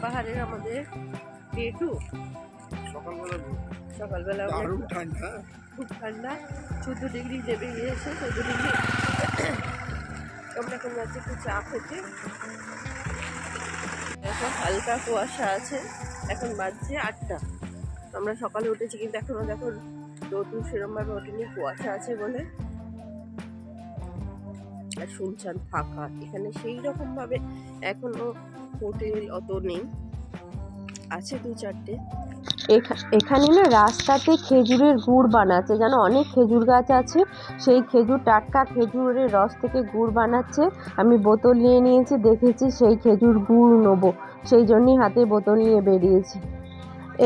পাহাড়ের আমাদের ডে 2 সকালবেলা খুব ঠান্ডা 14 ডিগ্রি নেমে গিয়েছে। 14 ডিগ্রি। আমরা এখন যাচ্ছি একটু চা খেতে। এখন হালকা কুয়াশা আছে। এখন বাজছে 8টা। আমরা সকালে উঠেছি কিন্তু এখনো দেখো রোদ্দুর সেরকমভাবে ওঠেনি, কুয়াশা আছে বলে। আর শুনছান ফাঁকা, এখানে সেই রকম ভাবে এখনো হোটেল অত নেই, আছে 2-4টে। এখানে না রাস্তাতে খেজুরের গুড় বানাচ্ছে, জানো অনেক খেজুর গাছ আছে, সেই খেজুর টাটকা খেজুরের রস থেকে গুড় বানাচ্ছে। আমি বোতল নিয়ে নিয়েছি, দেখেছি সেই খেজুর গুড় নেবো, সেই জন্যই হাতে বোতল নিয়ে বেরিয়েছি।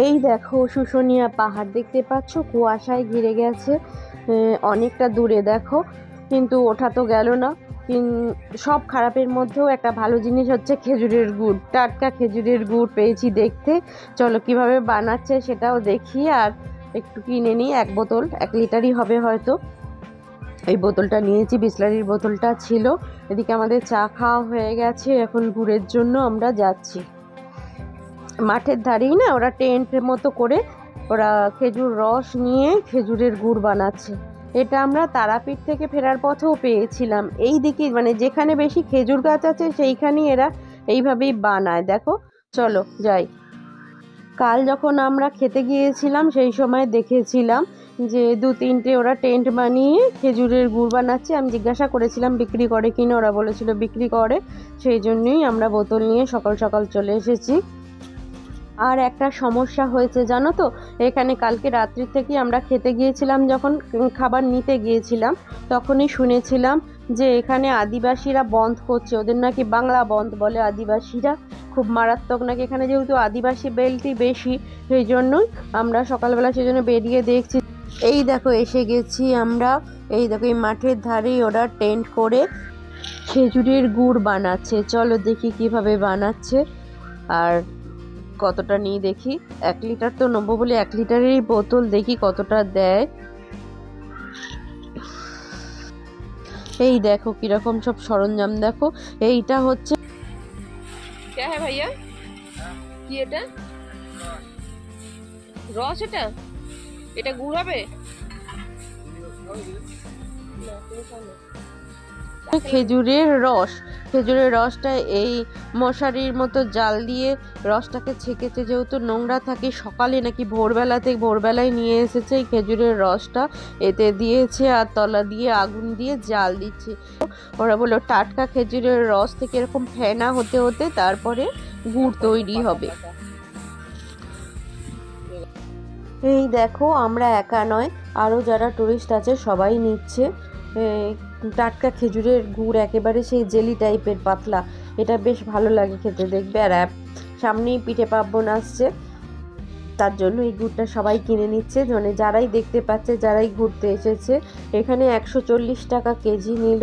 এই দেখো শুশুনিয়া পাহাড় দেখতে পাচ্ছ, কুয়াশায় ঘিরে গেছে অনেকটা দূরে দেখো, কিন্তু ওঠা তো গেল না। সব খারাপের মধ্যেও একটা ভালো জিনিস হচ্ছে খেজুরের গুড়, টাটকা খেজুরের গুড় পেয়েছি দেখতে। চলো কিভাবে বানাচ্ছে সেটাও দেখি, আর একটু কিনে নিই 1 বোতল, 1 লিটারই হবে হয়তো। এই বোতলটা নিয়েছি, বিসলারির বোতলটা ছিল। এদিকে আমাদের চা খাওয়া হয়ে গেছে, এখন গুড়ের জন্য আমরা যাচ্ছি। মাঠের ধারেই না ওরা টেন্টের মতো করে ওরা খেজুর রস নিয়ে খেজুরের গুড় বানাচ্ছে। এটা আমরা তারাপীঠ থেকে ফেরার পথেও পেয়েছিলাম। এই দিকে মানে যেখানে বেশি খেজুর গাছ আছে সেইখানেই এরা এইভাবেই বানায়। দেখো চলো যাই। কাল যখন আমরা খেতে গিয়েছিলাম সেই সময় দেখেছিলাম যে 2-3টে ওরা টেন্ট বানিয়ে খেজুরের গুড় বানাচ্ছে। আমি জিজ্ঞাসা করেছিলাম বিক্রি করে কিনা, ওরা বলেছিল বিক্রি করে, সেই জন্যই আমরা বোতল নিয়ে সকাল সকাল চলে এসেছি। আর একটা সমস্যা হয়েছে জানো তো, এখানে কালকে রাত্রি থেকে আমরা খেতে গিয়েছিলাম, যখন খাবার নিতে গিয়েছিলাম তখনই শুনেছিলাম যে এখানে আদিবাসীরা বন্ধ করছে, ওদের নাকি বাংলা বন্ধ বলে আদিবাসীরা, খুব মারাত্মক নাকি এখানে, যেহেতু আদিবাসী বেল্টই বেশি সেই জন্যই আমরা সকালবেলা সেই জন্য বেরিয়ে দেখছি। এই দেখো এসে গেছি আমরা, এই দেখো এই মাঠের ধারেই ওরা টেন্ট করে খেজুরের গুড় বানাচ্ছে। চলো দেখি কিভাবে বানাচ্ছে আর কতটা নিয়ে দেখি। 1 লিটার তো নেবো বলে 1 লিটারেরই বোতল, দেখি কতটা দেয়। এই দেখো কিরকম সব সরঞ্জাম, দেখো এইটা হচ্ছে क्या है भैया, কি এটা রস, এটা গুড় হবে। খেজুরের রসটা এই মশারির মতো জাল দিয়ে রসটাকে ছেঁকেছে, যেহেতু নোংরা থাকে সকালে নাকি ভোরবেলায় নিয়ে এসেছে এই খেজুরের রসটা, এতে দিয়েছে আর তলা দিয়ে আগুন দিয়ে জাল দিচ্ছে। ওরা বললো টাটকা খেজুরের রস থেকে এরকম ফেনা হতে হতে তারপরে গুড় তৈরি হবে। এই দেখো আমরা একা নয়, আরও যারা টুরিস্ট আছে সবাই নিচ্ছে টাটকা খেজুরের গুড়, একেবারে সেই জেলি টাইপের পাতলা, এটা বেশ ভালো লাগে খেতে। দেখবে আর সামনেই পিঠে পার্বণ আসছে, তার জন্য এই গুড়টা সবাই কিনে নিচ্ছে, মানে যারাই দেখতে পাচ্ছে, যারাই ঘুরতে এসেছে। এখানে 140 টাকা কেজি নিল,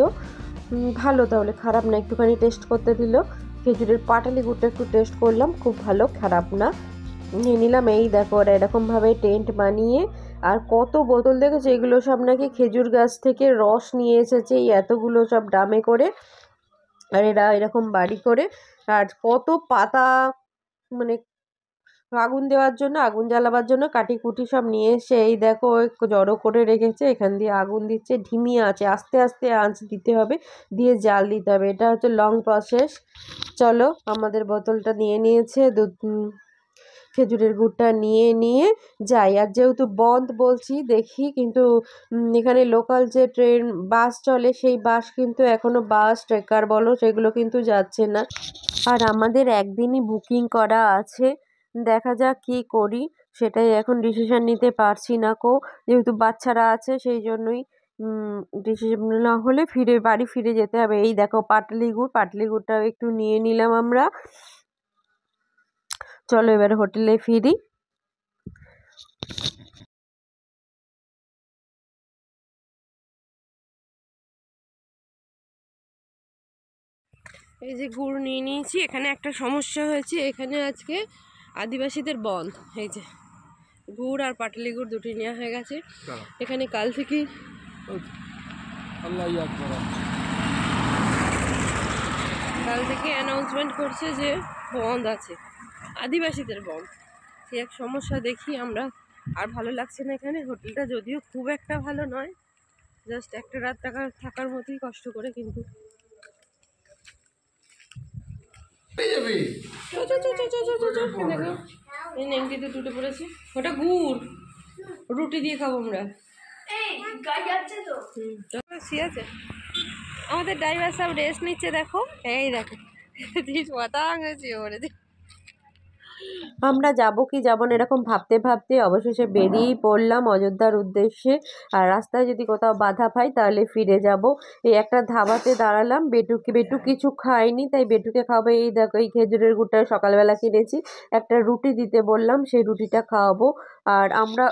ভালো, তাহলে খারাপ না, একটুখানি টেস্ট করতে দিল। খেজুরের পাটালি গুড়টা একটু টেস্ট করলাম, খুব ভালো, খারাপ না, নিয়ে নিলাম। এই দেখো ওরা এরকমভাবে টেন্ট বানিয়ে, আর কত বোতল দেখেছো, এগুলো সব নাকি খেজুর গাছ থেকে রস নিয়ে এসেছে, এই এতগুলো সব ড্রামে করে, আর এরা এরকম বাড়ি করে, আর কত পাতা, মানে আগুন দেওয়ার জন্য, আগুন জ্বালাবার জন্য কাটি কুটি সব নিয়ে এসে এই দেখো জড়ো করে রেখেছে, এখান দিয়ে আগুন দিচ্ছে, ধিমি আছে, আস্তে আস্তে আঁচ দিতে হবে, দিয়ে জাল দিতে হবে, এটা হচ্ছে লং প্রসেস। চলো আমাদের বোতলটা নিয়ে নিয়েছে, খেজুরের গুড়টা নিয়ে যাই। আর যেহেতু বন্ধ বলছি দেখি, কিন্তু এখানে লোকাল যে ট্রেন বাস চলে সেই বাস কিন্তু এখনো বাস ট্রেকার বলো সেগুলো কিন্তু যাচ্ছে না। আর আমাদের একদিনই বুকিং করা আছে, দেখা যাক কি করি, সেটাই এখন ডিসিশন নিতে পারছি না কো, যেহেতু বাচ্চারা আছে সেই জন্যই ডিসিশন না হলে বাড়ি ফিরে যেতে হবে। এই দেখো পাটলি গুড়টাও একটু নিয়ে নিলাম আমরা। চলো এবার হোটেলে ফিরি। এই যে গুড় নিয়ে নিয়েছি। এখানে একটা সমস্যা হয়েছে, এখানে আজকে আদিবাসীদের বন্ধ। এই যে গুড় আর পাটালি গুড় দুটি নেওয়া হয়ে গেছে। এখানে কাল থেকে অ্যানাউন্সমেন্ট করছে যে বন্ধ আছে, আদিবাসীদের বন্ধ। সে এক সমস্যা দেখি আমরা, আর ভালো লাগছে না এখানে। হোটেলটা যদিও খুব একটা ভালো নয়, জাস্ট একটা রাত থাকার মতোই কষ্ট করে, কিন্তু নেংটিতে টুটে পড়েছে। ওটা গুড়, রুটি দিয়ে খাবো আমরা। আছে আমাদের ড্রাইভার সব রেস্ট নিচ্ছে, দেখো এই দেখো আমরা যাব কি যাব না এরকম ভাবতে ভাবতে অবশেষে বেরিয়েই পড়লাম অযোধ্যার উদ্দেশ্যে। আর রাস্তায় যদি কোথাও বাধা পাই তাহলে ফিরে যাব। এই একটা ধাবাতে দাঁড়ালাম, বেটু কিছু খায়নি, তাই বেটুকে খাওয়াবো। এই দেখো এই খেজুরের গুড়টা সকালবেলা কিনেছি, একটা রুটি দিতে বললাম, সেই রুটিটা খাওয়াবো। আর আমরা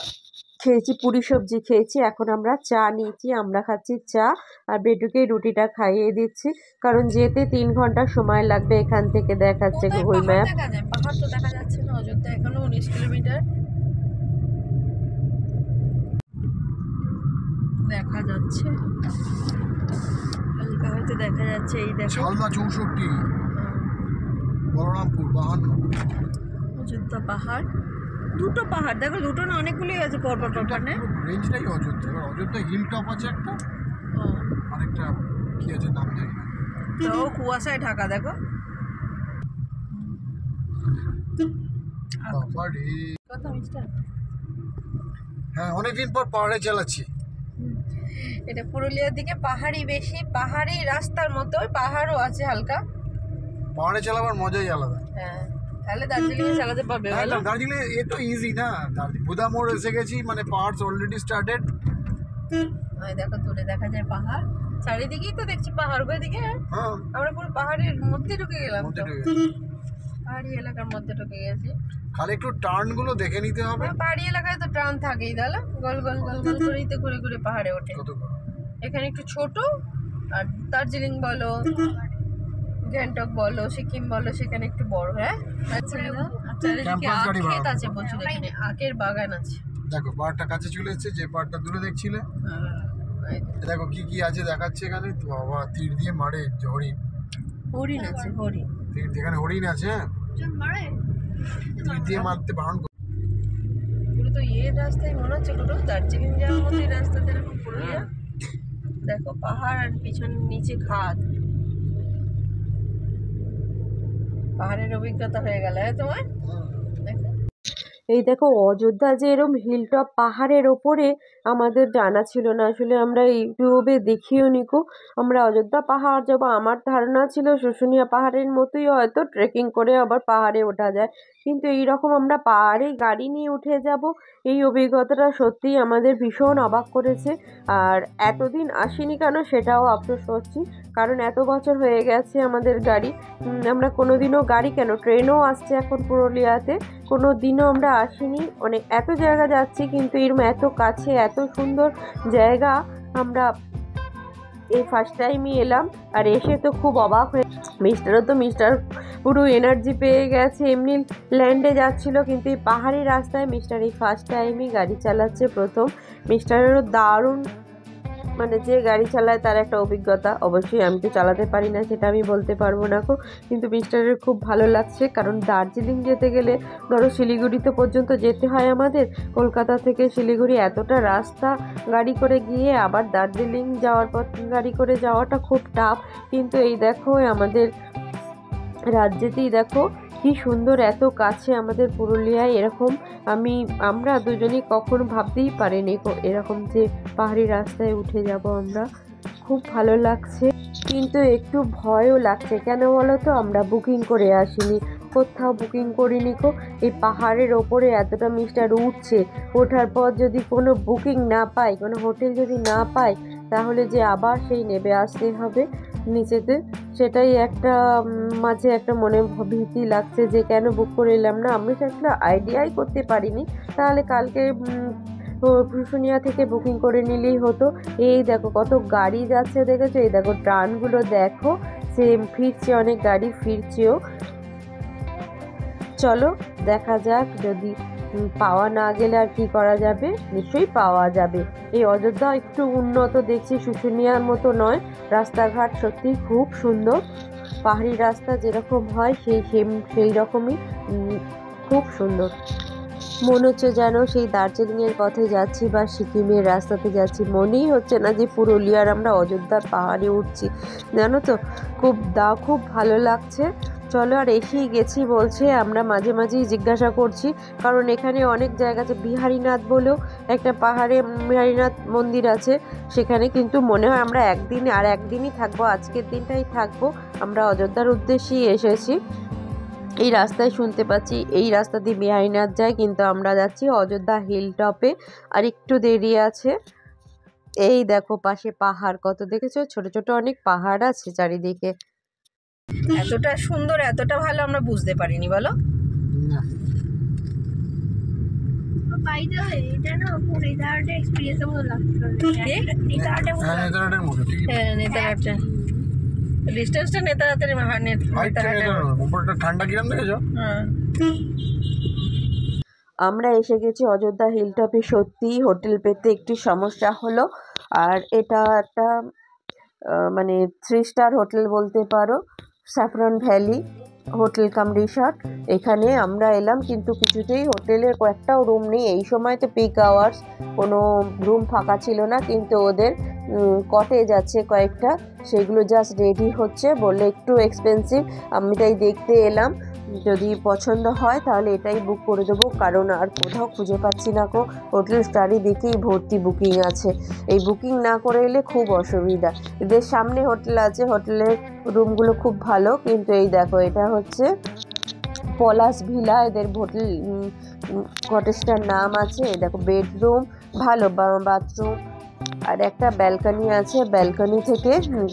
খেয়েছি পুরি সবজি খেয়েছি, এখন আমরা চা নিয়েছি, আমরা খাচ্ছি চা। আর বেটুকে রুটিটা খাইয়ে দিচ্ছি, কারণ যেতে 3 ঘন্টা সময় লাগবে এখান থেকে, দেখাচ্ছে গুগল ম্যাপ। পাহাড় তো দেখা যাচ্ছে না, অযোধ্যা এখনো 19 কিলোমিটার দেখা যাচ্ছে, হালকা হয়তো দেখা যাচ্ছে। এই দেখো ঝালদা 64, বলরামপুর 52, অযোধ্যা পাহাড়। দুটো পাহাড় দেখো, দুটো না অনেকগুলোই আছে পরপর পরপর। না রেঞ্জটাই অযোধ্যা। এবার অযোধ্যা হিল টপ আছে একটা, আরেকটা কি আছে নাম জানি না, তো কুয়াশায় ঢাকা। দেখো কথা মিস্টার। হ্যাঁ অনেকদিন পর পাহাড়ে চালাচ্ছি। এটা পুরুলিয়ার দিকে পাহাড়ি বেশি, পাহাড়ি রাস্তার মতো, পাহাড়ও আছে হালকা। পাহাড়ে চালাবার মজাই আলাদা। হ্যাঁ তাহলে দার্জিলিং চালাতে পারবে। দার্জিলিং এ তো ইজি না, বুদা মোড় এসে গেছি, মানে পাহাড় অলরেডি স্টার্টেড। দেখো দূরে দেখা যায় পাহাড়, চারিদিকেই তো দেখছি পাহাড়। ওইদিকে আমরা পুরো পাহাড়ের মধ্যে ঢুকে গেলাম, পাহাড়ি এলাকার মধ্যে ঢুকে গেছি। খালি একটু টার্ন গুলো দেখে নিতে হবে। পাহাড়ি এলাকায় তো টার্ন থাকেই, তাহলে গোল গোল গোল গোল করেই তো ঘুরে ঘুরে পাহাড়ে ওঠে। এখানে একটু ছোট, আর দার্জিলিং বলো, গ্যাংটক বলো, সিকিম বলো, সেখানে একটু বড়। হ্যাঁ চারিদিকে আখ আছে প্রচুর, এখানে আখের বাগান আছে। দেখো পাহাড়টা কাছে চলে এসেছে, যে পাহাড়টা দূরে দেখছিলে। দেখো কি কি আছে দেখাচ্ছে এখানে। তো বাবা তীর দিয়ে মারে, হরিণ আছে, হরিণ। এখানে হরিণ আছে, তীর দিয়ে মারতে বারণ করে। পুরো তো রাস্তায় মনে হচ্ছে পুরো দার্জিলিং যাওয়ার মতো রাস্তাতে এরকম পুরুলিয়া। দেখো পাহাড় আর পিছন নিচে খাদ। পাহাড়ের অভিজ্ঞতা হয়ে গেল তোমার। এই দেখো অযোধ্যা যে এরকম হিলটপ পাহাড়ের ওপরে, আমাদের জানা ছিল না আসলে, আমরা ইউটিউবে দেখিও নিকো। আমরা অযোধ্যা পাহাড় যাবো, আমার ধারণা ছিল শুশুনিয়া পাহাড়ের মতোই হয়তো ট্রেকিং করে আবার পাহাড়ে ওঠা যায়, কিন্তু এইরকম আমরা পাহাড়ে গাড়ি নিয়ে উঠে যাব, এই অভিজ্ঞতাটা সত্যিই আমাদের ভীষণ অবাক করেছে। আর এতদিন আসিনি কেন সেটাও আফসোস করছি, কারণ এত বছর হয়ে গেছে আমাদের গাড়ি, আমরা কোনোদিনও গাড়ি কেন ট্রেনও আসছে এখন পুরুলিয়াতে, কোনো দিনও আমরা আসিনি। অনেক এত জায়গা যাচ্ছি, কিন্তু এরকম এত কাছে এত সুন্দর জায়গা আমরা এই ফার্স্ট টাইমই এলাম। আর এসে তো খুব অবাক হয়ে, মিস্টার পুরো এনার্জি পেয়ে গেছে, এমনি ল্যান্ডে যাচ্ছিল, কিন্তু এই পাহাড়ি রাস্তায় মিস্টার এই ফার্স্ট টাইমই গাড়ি চালাচ্ছে প্রথম। মিস্টারেরও দারুণ, মানে যে গাড়ি চালায় তার একটা অভিজ্ঞতা। অবশ্যই আমি তো চালাতে পারি না, সেটা আমি বলতে পারবো না, কিন্তু মিস্টারের খুব ভালো লাগছে। কারণ দার্জিলিং যেতে গেলে ধরো শিলিগুড়িতে পর্যন্ত যেতে হয় আমাদের, কলকাতা থেকে শিলিগুড়ি এতটা রাস্তা গাড়ি করে গিয়ে আবার দার্জিলিং যাওয়ার পর গাড়ি করে যাওয়াটা খুব টাফ। কিন্তু এই দেখো আমাদের রাজ্যেতেই দেখো কি সুন্দর, এত কাছে আমাদের পুরুলিয়ায় এরকম আমরা দুজনেই কখনো ভাবতেই পারিনি এরকম যে পাহাড়ি রাস্তায় উঠে যাব আমরা। খুব ভালো লাগছে, কিন্তু একটু ভয়ও লাগছে। কেন বলো তো, আমরা বুকিং করে আসিনি, কোথাও বুকিং করিনি গো। এই পাহাড়ের ওপরে এতটা মিস্টার উঠছে, ওঠার পর যদি কোনো বুকিং না পাই, কোনো হোটেল যদি না পাই, তাহলে যে আবার সেই নেমে আসতে হবে নিচেতে, সেটাই একটা মাঝে একটা মনে ভীতি লাগছে যে কেন বুক করে এলাম না। আমি তো একটা আইডিয়াই করতে পারিনি, তাহলে কালকে শুশুনিয়া থেকে বুকিং করে নিলেই হতো। এই দেখো কত গাড়ি যাচ্ছে, দেখেছো? এই দেখো ট্রানগুলো দেখো, সেম ফিরছে, অনেক গাড়ি ফিরছেও। চলো দেখা যাক, যদি পাওয়া না গেলে আর কি করা যাবে, নিশ্চয়ই পাওয়া যাবে। এই অযোধ্যা একটু উন্নত দেখছি, শুশুনিয়ার মতো নয়। রাস্তাঘাট সত্যি খুব সুন্দর, পাহাড়ি রাস্তা যেরকম হয় সেই রকমই খুব সুন্দর। মনে হচ্ছে যেন সেই দার্জিলিংয়ের পথে যাচ্ছি বা সিকিমের রাস্তাতে যাচ্ছি, মনেই হচ্ছে না যে পুরুলিয়ার আমরা অযোধ্যার পাহাড়ে উঠছি, জানো তো। খুব ভালো লাগছে। চলো, আর এসেই গেছি বলছে। আমরা মাঝে মাঝেই জিজ্ঞাসা করছি, কারণ এখানে অনেক জায়গা আছে। বিহারীনাথ বলেও একটা পাহাড়ে বিহারীনাথ মন্দির আছে, সেখানে কিন্তু মনে হয় আমরা একদিনই থাকবো, আজকের দিনটাই থাকবো। আমরা অযোধ্যার উদ্দেশ্যেই এসেছি। এই রাস্তায় শুনতে পাচ্ছি এই রাস্তা দিয়ে বিহারীনাথ যায়, কিন্তু আমরা যাচ্ছি অযোধ্যা হিল টপে। আর একটু দেরি আছে। এই দেখো পাশে পাহাড় কত, দেখেছো? ছোট ছোট অনেক পাহাড় আছে চারিদিকে। এতটা সুন্দর, এতটা ভালো আমরা বুঝতে পারিনি, বলো? আমরা এসে গেছি অযোধ্যা হিল টপে। সত্যিই হোটেল পেতে একটু সমস্যা হলো। আর এটা একটা মানে 3 স্টার হোটেল বলতে পারো, স্যাফরন ভ্যালি হোটেল কাম রিসর্ট। এখানে আমরা এলাম, কিন্তু কিছুতেই হোটেলের কয়েকটাও রুম নেই। এই সময় তো পিক আওয়ার্স, কোনো রুম ফাঁকা ছিল না, কিন্তু ওদের কটেজ আছে কয়েকটা, সেগুলো জাস্ট রেডি হচ্ছে। বললে একটু এক্সপেন্সিভ, আমি তাই দেখতে এলাম। যদি পছন্দ হয় তাহলে এটাই বুক করে দেবো, কারণ আর কোথাও খুঁজে পাচ্ছি না গো। হোটেল চারিদিকেই ভর্তি বুকিং আছে, এই বুকিং না করে এলে খুব অসুবিধা। এদের সামনে হোটেল আছে, হোটেলের রুমগুলো খুব ভালো, কিন্তু এই দেখো এটা হচ্ছে পলাশ ভিলা, এদের হোটেল কটেজটার নাম আছে। এই দেখো বেডরুম ভালো, বাথরুম, আর একটা ব্যালকনি আছে।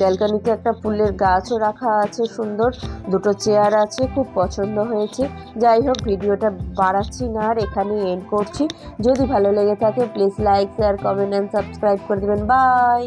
ব্যালকনিতে একটা ফুলের গাছও রাখা আছে সুন্দর, দুটো চেয়ার আছে, খুব পছন্দ হয়েছে। যাই হোক, ভিডিওটা বাড়াচ্ছি না, আর এখানেই এন্ড করছি। যদি ভালো লেগে থাকে please like, share, comment and subscribe করে দেবেন। বাই।